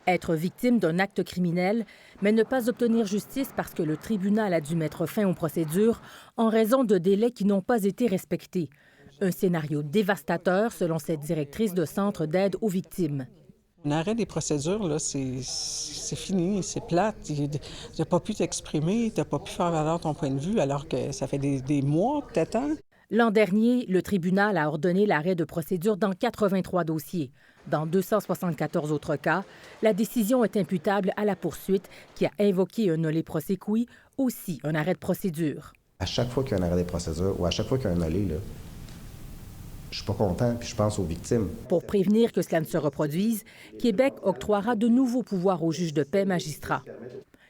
Être victime d'un acte criminel, mais ne pas obtenir justice parce que le tribunal a dû mettre fin aux procédures en raison de délais qui n'ont pas été respectés. Un scénario dévastateur, selon cette directrice de centre d'aide aux victimes. Un arrêt des procédures, là, c'est fini, c'est plate. Tu n'as pas pu t'exprimer, tu n'as pas pu faire valoir ton point de vue, alors que ça fait des mois que tu attends. L'an dernier, le tribunal a ordonné l'arrêt de procédure dans 83 dossiers. Dans 274 autres cas, la décision est imputable à la poursuite qui a invoqué un nolle prosequi, aussi un arrêt de procédure. À chaque fois qu'il y a un arrêt des procédures ou à chaque fois qu'il y a un nolle, là, je suis pas content, puis je pense aux victimes. Pour prévenir que cela ne se reproduise, Québec octroiera de nouveaux pouvoirs aux juges de paix magistrats.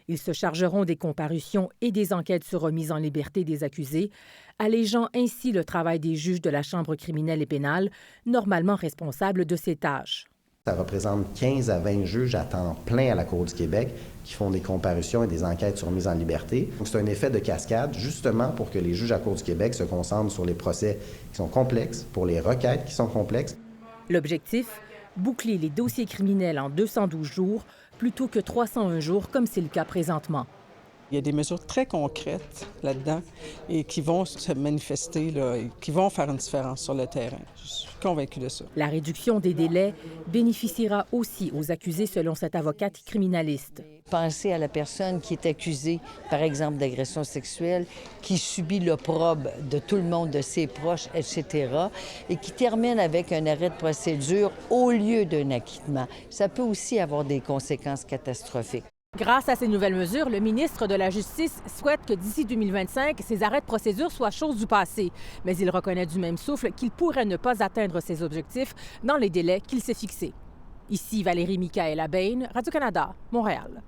Ils se chargeront des comparutions et des enquêtes sur remise en liberté des accusés, allégeant ainsi le travail des juges de la Chambre criminelle et pénale, normalement responsables de ces tâches. Ça représente 15 à 20 juges à temps plein à la Cour du Québec qui font des comparutions et des enquêtes sur mise en liberté. Donc, c'est un effet de cascade, justement pour que les juges à la Cour du Québec se concentrent sur les procès qui sont complexes, pour les requêtes qui sont complexes. L'objectif, boucler les dossiers criminels en 212 jours plutôt que 301 jours comme c'est le cas présentement. Il y a des mesures très concrètes là-dedans et qui vont se manifester, là, et qui vont faire une différence sur le terrain. Je suis convaincue de ça. La réduction des délais bénéficiera aussi aux accusés selon cette avocate criminaliste. Pensez à la personne qui est accusée, par exemple, d'agression sexuelle, qui subit l'opprobre de tout le monde, de ses proches, etc., et qui termine avec un arrêt de procédure au lieu d'un acquittement. Ça peut aussi avoir des conséquences catastrophiques. Grâce à ces nouvelles mesures, le ministre de la Justice souhaite que d'ici 2025, ces arrêts de procédure soient chose du passé. Mais il reconnaît du même souffle qu'il pourrait ne pas atteindre ses objectifs dans les délais qu'il s'est fixés. Ici Valérie Michaël Abain, Radio-Canada, Montréal.